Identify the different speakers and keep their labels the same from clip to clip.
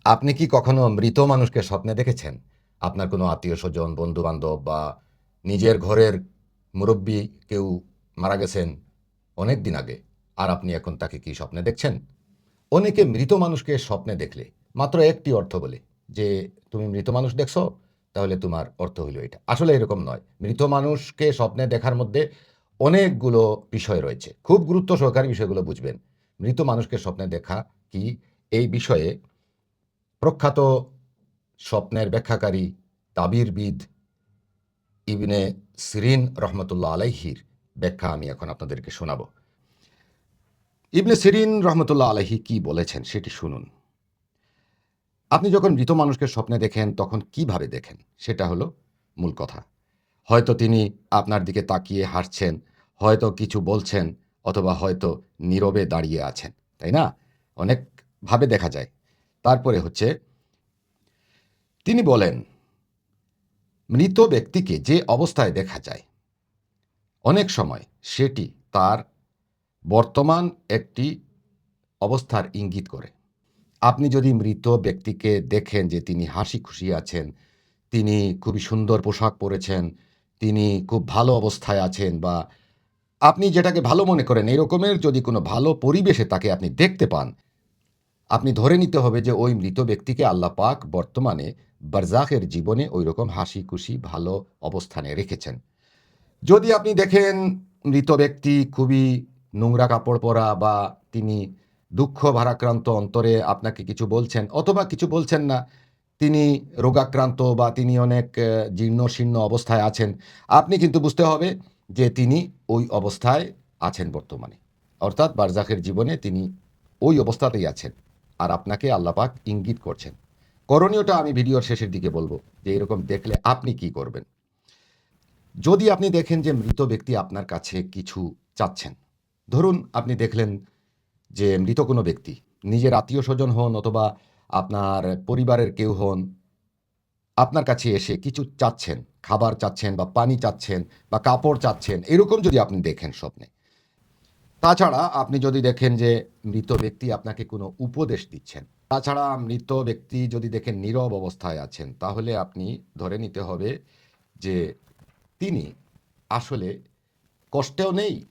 Speaker 1: আপনি কি কখনো মৃত মানুষকে স্বপ্নে দেখেছেন? আপনার কোনো আত্মীয়স্বজন, বন্ধু-বান্ধব বা নিজের ঘরের মুরব্বি কেউ মারা গেছেন অনেক দিন আগে। আর আপনি এখন তাকে কি স্বপ্নে দেখছেন? অনেকে মৃত মানুষকে স্বপ্নে দেখলে মাত্র একটি অর্থ বলে যে, "তুমি মৃত মানুষ দেখছো? তাহলে তোমার অর্থ হইল এটা।" আসলে এরকম নয়। মৃত মানুষকে স্বপ্নে দেখার মধ্যে অনেকগুলো বিষয় রয়েছে। খুব গুরুত্ব সহকারে বিষয়গুলো বুঝবেন। মৃত মানুষকে স্বপ্নে দেখা কি এই বিষয়ে প্রখ্যাত স্বপ্নের ব্যাখ্যাকারী তাবিরবিদ ইবনে সিরিন রহমতুল্লাহ আলাইহির ব্যাখ্যা আমি এখন আপনাদেরকে শোনাব। ইবনে সিরিন রহমতুল্লাহ আলাইহি কি বলেছেন সেটি শুনুন। আপনি যখন মৃত মানুষকে স্বপ্নে দেখেন তখন কিভাবে দেখেন সেটা হলো মূল কথা। হয়তো তিনি আপনার দিকে তাকিয়ে হাসছেন, হয়তো কিছু বলছেন অথবা হয়তো নীরবে দাঁড়িয়ে আছেন। তাই না? অনেকভাবে দেখা যায়। তারপরে হচ্ছে তিনি বলেন, মৃত ব্যক্তিকে যে অবস্থায় দেখা যায় অনেক সময় সেটি তার বর্তমান একটি অবস্থার ইঙ্গিত করে। আপনি যদি মৃত ব্যক্তিকে দেখেন যে তিনি হাসি খুশি আছেন, তিনি খুবই সুন্দর পোশাক পরেছেন, তিনি খুব ভালো অবস্থায় আছেন বা আপনি যেটাকে ভালো মনে করেন এরকমের যদি কোনো ভালো পরিবেশে তাকে আপনি দেখতে পান, আপনি ধরে নিতে হবে যে ওই মৃত ব্যক্তিকে আল্লাহ পাক বর্তমানে বারজাখের জীবনে ঐরকম হাসি খুশি ভালো অবস্থানে রেখেছেন। যদি আপনি দেখেন মৃত ব্যক্তি খুবই নোংরা কাপড় পরা বা তিনি দুঃখ ভারাক্রান্ত অন্তরে আপনাকে কিছু বলছেন অথবা কিছু বলছেন না, তিনি রোগাক্রান্ত বা তিনি অনেক জীর্ণ-শীর্ণ অবস্থায় আছেন, আপনি কিন্তু বুঝতে হবে যে তিনি ওই অবস্থায় আছেন বর্তমানে। অর্থাৎ বারজাখের জীবনে তিনি ওই অবস্থাতেই আছেন। আর আপনাকে আল্লাহ পাক ইঙ্গিত করছেন। করণীয়টা আমি ভিডিওর শেষের দিকে বলব যে এরকম দেখলে আপনি কি করবেন? যদি আপনি দেখেন যে মৃত ব্যক্তি আপনার কাছে কিছু চাচ্ছেন, ধরুন আপনি দেখলেন যে মৃত কোনো ব্যক্তি, নিজের আত্মীয়স্বজন হন অথবা আপনার পরিবারের কেউ হন, আপনার কাছে এসে কিছু চাচ্ছেন, খাবার চাচ্ছেন বা পানি চাচ্ছেন বা কাপড় চাচ্ছেন, এরকম যদি আপনি দেখেন স্বপ্নে। তাছাড়া আপনি যদি দেখেন যে মৃত ব্যক্তি আপনাকে কোনো উপদেশ দিচ্ছেন, তাছাড়া মৃত ব্যক্তি যদি দেখেন নীরব অবস্থায় আছেন, তাহলে আপনি ধরে নিতে হবে যে তিনি আসলে কষ্টেও নেই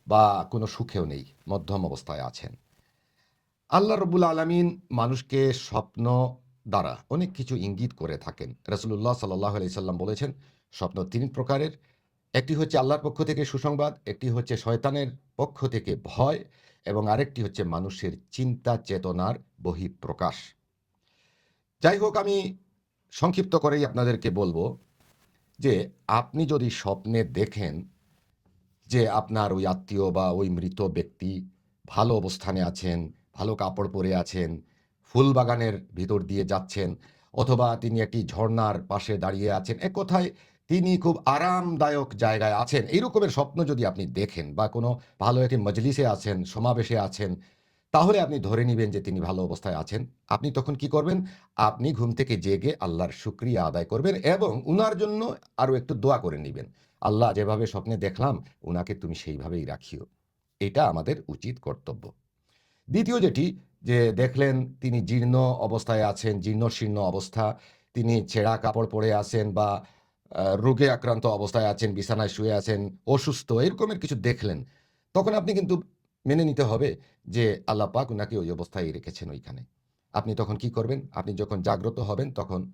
Speaker 1: বা কোনো সুখেও নেই, মধ্যম অবস্থায় আছেন। আল্লাহ রব্বুল আলামিন মানুষকে স্বপ্ন দ্বারা অনেক কিছু ইঙ্গিত করে থাকেন। রাসূলুল্লাহ সাল্লাল্লাহু আলাইহি সাল্লাম বলেছেন, স্বপ্ন ৩ প্রকারের। একটি হচ্ছে আল্লাহর পক্ষ থেকে সুসংবাদ, একটি হচ্ছে শয়তানের পক্ষ থেকে ভয় এবং আরেকটি হচ্ছে মানুষের চিন্তা চেতনার বহিঃপ্রকাশ। যাই হোক আমি সংক্ষিপ্ত করেই আপনাদেরকে বলব যে, আপনি যদি স্বপ্নে দেখেন যে আপনার ওই আত্মীয় বা ওই মৃত ব্যক্তি ভালো অবস্থানে আছেন, ভালো কাপড় পরে আছেন, ফুল বাগানের ভিতর দিয়ে যাচ্ছেন অথবা তিনি একটি ঝর্ণার পাশে দাঁড়িয়ে আছেন। এক কথায় তিনি খুব আরামদায়ক জায়গায় আছেন। এই রকমের স্বপ্ন যদি আপনি দেখেন বা কোনো ভালো একটি মজলিসে আছেন, সমাবেশে আছেন, তাহলে আপনি ধরে নিবেন যে তিনি ভালো অবস্থায় আছেন। আপনি তখন কি করবেন? আপনি ঘুম থেকে জেগে আল্লাহর শুকরিয়া আদায় করবেন এবং উনার জন্য আরো একটু দোয়া করে নিবেন। আল্লাহ যেভাবে স্বপ্নে দেখলাম, উনাকে তুমি সেইভাবেই রাখিও। এটা আমাদের উচিত কর্তব্য। দ্বিতীয় যেটি যে দেখলেন তিনি জীর্ণ অবস্থায় আছেন, জীর্ণশীর্ণ অবস্থা, তিনি ছেঁড়া কাপড় পরে আছেন বা রোগে আক্রান্ত অবস্থায় আছেন, বিছানায় শুয়ে আছেন, অসুস্থ এরকমের কিছু দেখলেন। তখন আপনি কিন্তু মেনে নিতে হবে যে আল্লাহ পাক উনাকে ওই অবস্থায় রেখেছেন ওইখানে। আপনি তখন কি করবেন? আপনি যখন জাগ্রত হবেন তখন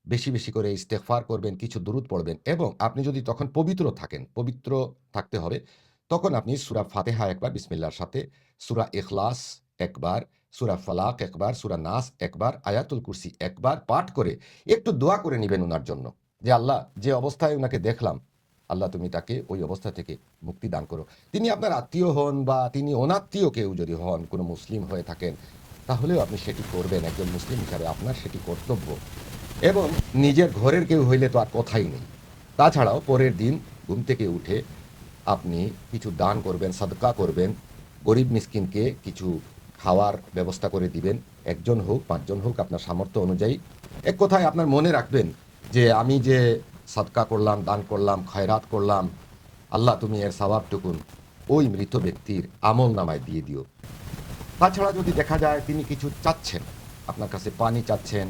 Speaker 1: বেশি, বেশি করে ইস্তেগফার করবেন, কিছু দুরূদ পড়বেন এবং আপনি যদি তখন পবিত্র থাকেন, পবিত্র থাকতে হবে, তখন আপনি সূরা ফাতিহা একবার বিসমিল্লাহর সাথে, সূরা ইখলাস একবার, সূরা ফালাক একবার, সূরা নাস একবার, আয়াতুল কুরসি একবার পাঠ করে একটু দোয়া করে নিবেন উনার জন্য। যে আল্লাহ যে অবস্থায় উনাকে দেখলাম, আল্লাহ তুমি তাকে ওই অবস্থা থেকে মুক্তি দান করো। তিনি আপনার আত্মীয় হন বা তিনি অনাত্মীয় কেউ যদি হন, কোনো মুসলিম হয়ে থাকেন, তাহলেও আপনি সেটি করবেন। একজন মুসলিম হিসাবে আপনার সেটি কর্তব্য। এবং নিজের ঘরের কেউ হইলে তো আর কথাই নেই। তাছাড়াও পরের দিন ঘুম থেকে উঠে আপনি কিছু দান করবেন, সাদকা করবেন, গরিব মিসকিনকে কিছু খাওয়ার ব্যবস্থা করে দিবেন। ১ জন হোক, ৫ জন হোক আপনার সামর্থ্য অনুযায়ী। এক কথায় আপনার মনে রাখবেন যে আমি যে সাদকা করলাম, দান করলাম, খয়রাত করলাম, আল্লাহ তুমি এর সওয়াবটুকুন ওই মৃত ব্যক্তির আমলনামায় দিয়ে দিও। তাছাড়া যদি দেখা যায় তিনি কিছু চাচ্ছেন, আপনার কাছে পানি চাচ্ছেন,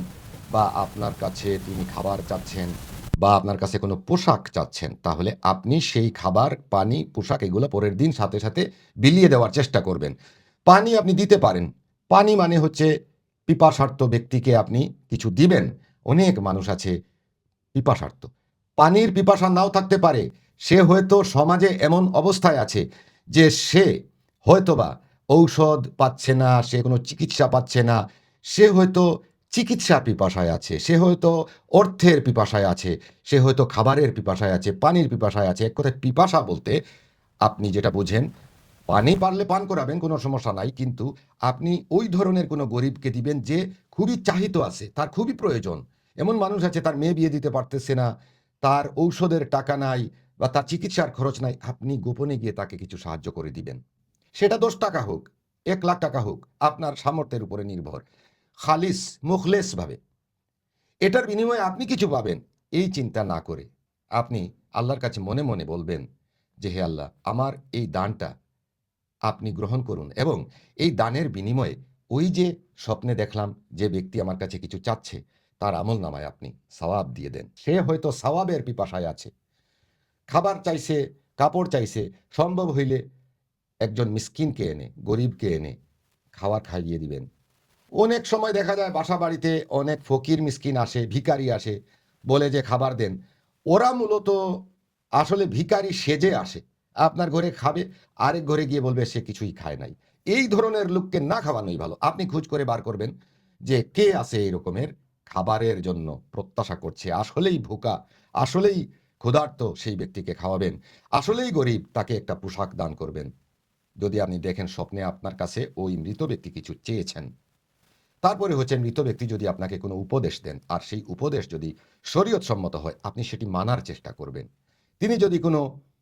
Speaker 1: বা আপনার কাছে তিনি খাবার চাচ্ছেন, বা আপনার কাছে কোনো পোশাক চাচ্ছেন, তাহলে আপনি সেই খাবার, পানি, পোশাক এগুলো পরের দিন সাথে সাথে বিলিয়ে দেওয়ার চেষ্টা করবেন। পানি আপনি দিতে পারেন। পানি মানে হচ্ছে পিপাসার্ত ব্যক্তিকে আপনি কিছু দিবেন। অনেক মানুষ আছে পিপাসার্ত। পানির পিপাসা নাও থাকতে পারে। সে হয়তো সমাজে এমন অবস্থায় আছে যে সে হয়তোবা ঔষধ পাচ্ছে না, সে কোনো চিকিৎসা পাচ্ছে না। সে হয়তো চিকিৎসার পিপাসায় আছে, সে হয়তো অর্থের পিপাসায় আছে, সে হয়তো খাবারের পিপাসায় আছে, পানির পিপাসায় আছে। এক কথায় পিপাসা বলতে আপনি যেটা বোঝেন, পানি পারলে পান করাবেন, কোনো সমস্যা নাই। কিন্তু আপনি ওই ধরনের কোনো গরিবকে দিবেন যে খুবই চাহিত আছে, তার খুবই প্রয়োজন। এমন মানুষ আছে তার মেয়ে বিয়ে দিতে পারতেছে না, তার ঔষধের টাকা নাই, বা তার চিকিৎসার খরচ নাই। আপনি গোপনে গিয়ে তাকে কিছু সাহায্য করে দিবেন। সেটা ১০ টাকা হোক, ১,০০,০০০ টাকা হোক, আপনার সামর্থ্যের উপরে নির্ভর। খালিস, মুখলেসভাবে। এটার বিনিময়ে আপনি কিছু পাবেন, এই চিন্তা না করে আপনি আল্লাহর কাছে মনে মনে বলবেন যে, হে আল্লাহ, আমার এই দানটা আপনি গ্রহণ করুন, এবং এই দানের বিনিময়ে ওই যে স্বপ্নে দেখলাম যে ব্যক্তি আমার কাছে কিছু চাচ্ছে, তার আমলনামায় আপনি সওয়াব দিয়ে দেন। সে হয়তো সওয়াবের পিপাসায় আছে, খাবার চাইছে, কাপড় চাইছে। সম্ভব হইলে একজন মিসকিনকে এনে, গরিবকে এনে খাবার খাইয়ে দিবেন। অনেক সময় দেখা যায় বাসা বাড়িতে অনেক ফকির মিসকিন আসে, ভিখারি আসে, বলে যে খাবার দেন। ওরা মূলত আসলে ভিখারি সেজে আসে। আপনার ঘরে খাবে, আরেক ঘরে গিয়ে বলবে সে কিছুই খায় নাই। এই ধরনের লোককে না খাওয়ানোই ভালো। আপনি খোঁজ করে বার করবেন যে কে আছে এই রকমের, খাবারের জন্য প্রত্যাশা করছে, আসলেই ভোকা, আসলেই ক্ষুধার্ত, সেই ব্যক্তিকে খাওয়াবেন। আসলেই গরিব, তাকে একটা পোশাক দান করবেন। যদি আপনি দেখেন স্বপ্নে আপনার কাছে ওই মৃত ব্যক্তি কিছু চেয়েছেন। তারপরে হচ্ছে মৃত ব্যক্তি যদি আপনাকে কোনো উপদেশ দেন, আর সেই উপদেশ যদি শরীয়তসম্মত হয়, আপনি সেটি মানার চেষ্টা করবেন। তিনি যদি কোনো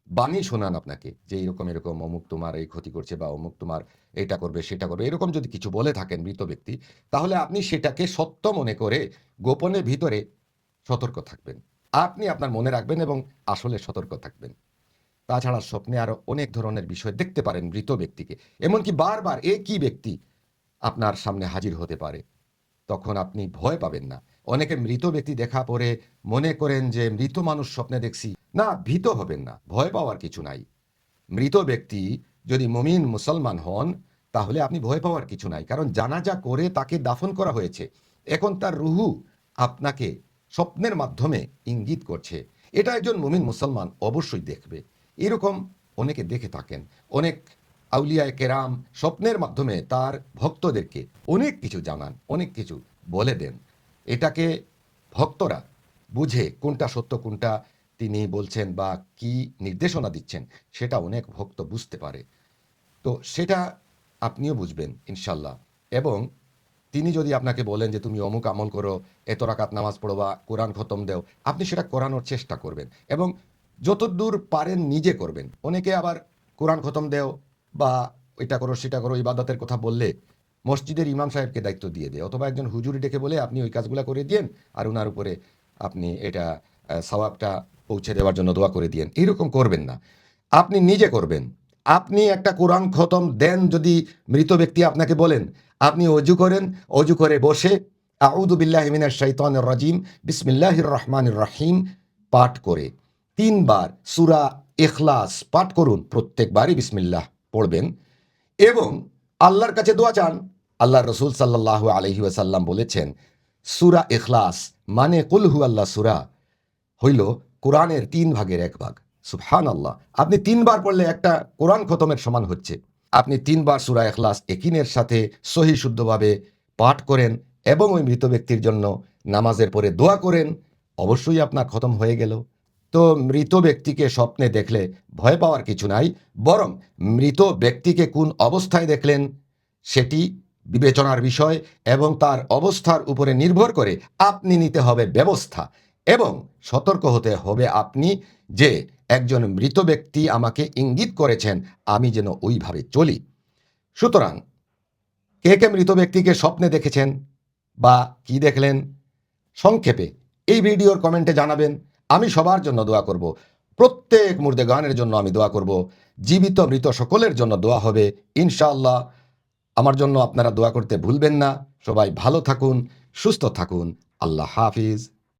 Speaker 1: বাণী শোনান আপনাকে যে এরকম এরকম অমুক তোমার এই ক্ষতি করছে, বা অমুক তোমার এটা করবে সেটা করবে, এরকম যদি কিছু বলে থাকেন মৃত ব্যক্তি, তাহলে আপনি সেটাকে সত্য মনে করে গোপনে ভিতরে সতর্ক থাকবেন। আপনি আপনার মনে রাখবেন এবং আসলে সতর্ক থাকবেন। তাছাড়া স্বপ্নে আরো অনেক ধরনের বিষয় দেখতে পারেন মৃত ব্যক্তিকে। এমনকি বারবার একই ব্যক্তি আপনার সামনে হাজির হতে পারে। তখন আপনি ভয় পাবেন না। অনেকে মৃত ব্যক্তি দেখা পরে মনে করেন যে মৃত মানুষ স্বপ্নে দেখছি। না, ভীত হবেন না। ভয় পাওয়ার কিছু নাই। মৃত ব্যক্তি যদি মুমিন মুসলমান হন, তাহলে আপনি ভয় পাওয়ার কিছু নাই। কারণ জানাজা করে তাকে দাফন করা হয়েছে। এখন তার রুহু আপনাকে স্বপ্নের মাধ্যমে ইঙ্গিত করছে। এটা একজন মুমিন মুসলমান অবশ্যই দেখবে। এরকম অনেকে দেখে থাকেন। অনেক আউলিয়ায়ে কেরাম স্বপ্নের মাধ্যমে তার ভক্তদেরকে অনেক কিছু জানান, অনেক কিছু বলে দেন। এটাকে ভক্তরা বুঝে কোনটা সত্য, কোনটা তিনি বলছেন বা কি নির্দেশনা দিচ্ছেন, সেটা অনেক ভক্ত বুঝতে পারে। তো সেটা আপনিও বুঝবেন ইনশাল্লাহ। এবং তিনি যদি আপনাকে বলেন যে তুমি অমুক আমল করো, এত রাকাত নামাজ পড়ো বা কোরআন খতম দেও, আপনি সেটা করানোর চেষ্টা করবেন এবং যতদূর পারেন নিজে করবেন। অনেকে আবার কোরআন খতম দেও বা এটা করো সেটা করো ইবাদতের কথা বললে মসজিদের ইমাম সাহেবকে দায়িত্ব দিয়ে দেয়, অথবা একজন হুজুরি ডেকে বলে আপনি ওই কাজগুলো করে দিয়েন, আর ওনার উপরে আপনি এটা সওয়াবটা পৌঁছে দেওয়ার জন্য দোয়া করে দিয়েন। এরকম করবেন না, আপনি নিজে করবেন। আপনি একটা কোরআন খতম দেন যদি মৃত ব্যক্তি আপনাকে বলেন, আপনি অজু করেন, অজু করে বসে আউযু বিল্লাহি মিনাশ শাইতানির রাজিম বিসমিল্লাহির রহমানির রহিম পাঠ করে ৩ বার সূরা ইখলাস পাঠ করুন। প্রত্যেকবারই বিসমিল্লাহ পড়বেন এবং আল্লাহর কাছে দোয়া চান। আল্লাহর রাসূল সাল্লাল্লাহু আলাইহি ওয়াসাল্লাম বলেছেন, সূরা ইখলাস মানে কুল হুয়াল্লাহ সূরা হইল কোরআনের ৩ ভাগের ১ ভাগ। সুবহানাল্লাহ! আপনি ৩ বার পড়লে একটা কোরআন খতমের সমান হচ্ছে। আপনি ৩ বার সূরা ইখলাস একিনের সাথে সহি শুদ্ধভাবে পাঠ করেন এবং ওই মৃত ব্যক্তির জন্য নামাজের পরে দোয়া করেন, অবশ্যই আপনার খতম হয়ে গেল। তো মৃত ব্যক্তিকে স্বপ্নে দেখলে ভয় পাওয়ার কিছু নাই। বরং মৃত ব্যক্তিকে কোন অবস্থায় দেখলেন সেটি বিবেচনার বিষয়, এবং তার অবস্থার উপরে নির্ভর করে আপনি নিতে হবে ব্যবস্থা এবং সতর্ক হতে হবে আপনি যে একজন মৃত ব্যক্তি আমাকে ইঙ্গিত করেছেন, আমি যেন ওইভাবে চলি। সুতরাং কে কে মৃত ব্যক্তিকে স্বপ্নে দেখেছেন বা কি দেখলেন, সংক্ষেপে এই ভিডিওর কমেন্টে জানাবেন। আমি সবার জন্য দোয়া করব। প্রত্যেক মুর্দেগানের জন্য আমি দোয়া করব। জীবিত মৃত সকলের জন্য দোয়া হবে ইনশাআল্লাহ। আমার জন্য আপনারা দোয়া করতে ভুলবেন না। সবাই ভালো থাকুন, সুস্থ থাকুন। আল্লাহ হাফিজ।